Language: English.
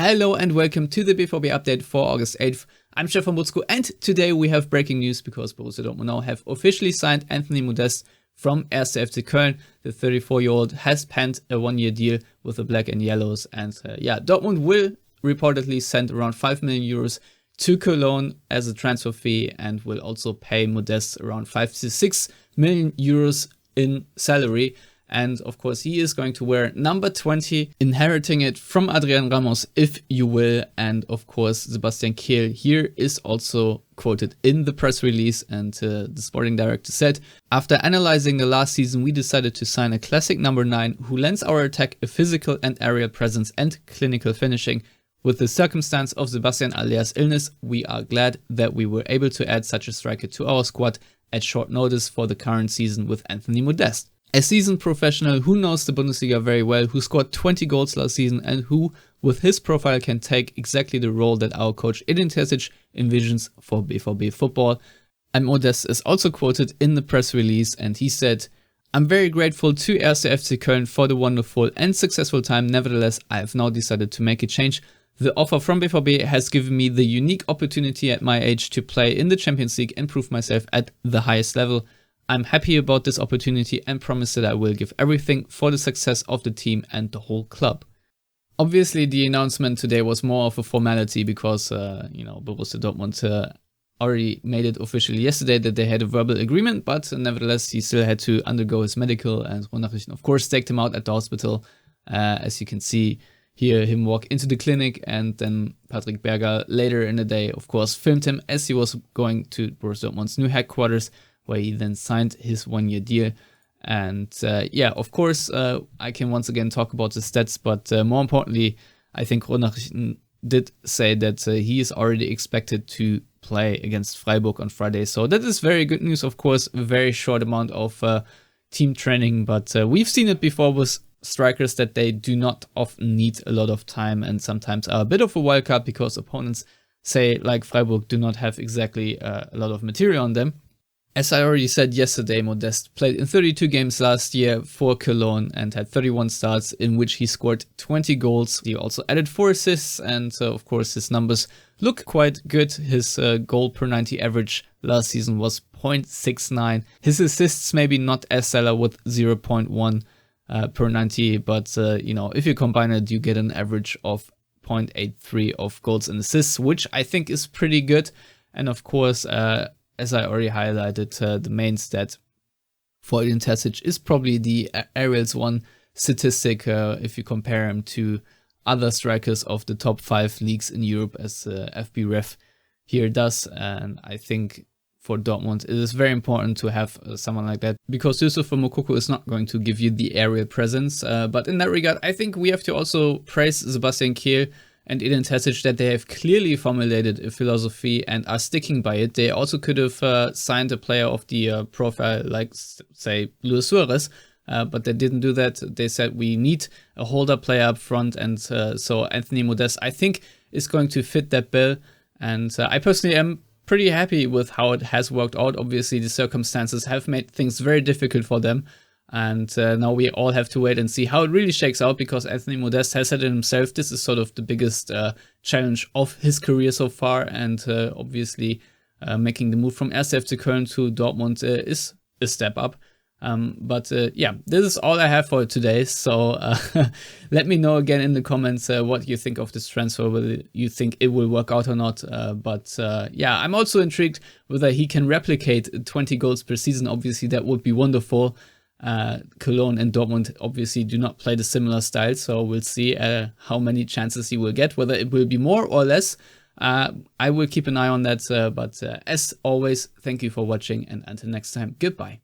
Hello and welcome to the BVB update for August 8th. I'm Stefan Butzko and today we have breaking news because Borussia Dortmund now have officially signed Anthony Modeste from 1. FC Köln. The 34-year-old has penned a one-year deal with the black and yellows, and Dortmund will reportedly send around 5 million euros to Cologne as a transfer fee and will also pay Modeste around 5 to 6 million euros in salary. And of course, he is going to wear number 20, inheriting it from Adrian Ramos, if you will. And of course, Sebastian Kehl here is also quoted in the press release. And the sporting director said, "After analyzing the last season, we decided to sign a classic number 9 who lends our attack a physical and aerial presence and clinical finishing. With the circumstance of Sebastian Aller's illness, we are glad that we were able to add such a striker to our squad at short notice for the current season with Anthony Modeste. A seasoned professional who knows the Bundesliga very well, who scored 20 goals last season and who, with his profile, can take exactly the role that our coach Edin Terzic envisions for BVB football." And Modeste is also quoted in the press release and he said, "I'm very grateful to 1. FC Köln for the wonderful and successful time. Nevertheless, I have now decided to make a change. The offer from BVB has given me the unique opportunity at my age to play in the Champions League and prove myself at the highest level. I'm happy about this opportunity and promise that I will give everything for the success of the team and the whole club." Obviously, the announcement today was more of a formality because, Borussia Dortmund already made it officially yesterday that they had a verbal agreement, but nevertheless, he still had to undergo his medical, and Ronald, of course, staked him out at the hospital. As you can see, hear him walk into the clinic, and then Patrick Berger later in the day, of course, filmed him as he was going to Borussia Dortmund's new headquarters, where he then signed his one-year deal. And of course, I can once again talk about the stats, but more importantly, I think Ronald did say that he is already expected to play against Freiburg on Friday. So that is very good news, of course, a very short amount of team training, but we've seen it before with strikers that they do not often need a lot of time and sometimes are a bit of a wild card because opponents, say like Freiburg, do not have exactly a lot of material on them. As I already said yesterday, Modeste played in 32 games last year for Cologne and had 31 starts in which he scored 20 goals. He also added 4 assists and of course his numbers look quite good. His goal per 90 average last season was 0.69. His assists maybe not as stellar with 0.1 per 90, but if you combine it, you get an average of 0.83 of goals and assists, which I think is pretty good. And of course, as I already highlighted, the main stat for Edin Terzic is probably the aerials one statistic if you compare him to other strikers of the top 5 leagues in Europe, as FBref here does. And I think for Dortmund it is very important to have someone like that, because Yusufa Moukoko is not going to give you the aerial presence. But in that regard, I think we have to also praise Sebastian Kehl and Edin Terzic that they have clearly formulated a philosophy and are sticking by it. They also could have signed a player of the profile like, say, Luis Suarez, but they didn't do that. They said we need a holder player up front, and so Anthony Modeste, I think, is going to fit that bill. And I personally am pretty happy with how it has worked out. Obviously, the circumstances have made things very difficult for them. And now we all have to wait and see how it really shakes out, because Anthony Modeste has said it himself, this is sort of the biggest challenge of his career so far. And obviously making the move from 1. FC Köln to Dortmund is a step up. This is all I have for today. So let me know again in the comments what you think of this transfer, whether you think it will work out or not. I'm also intrigued whether he can replicate 20 goals per season. Obviously, that would be wonderful. Cologne and Dortmund obviously do not play the similar style, so we'll see how many chances he will get, whether it will be more or less. I will keep an eye on that, but as always, thank you for watching, and until next time, goodbye.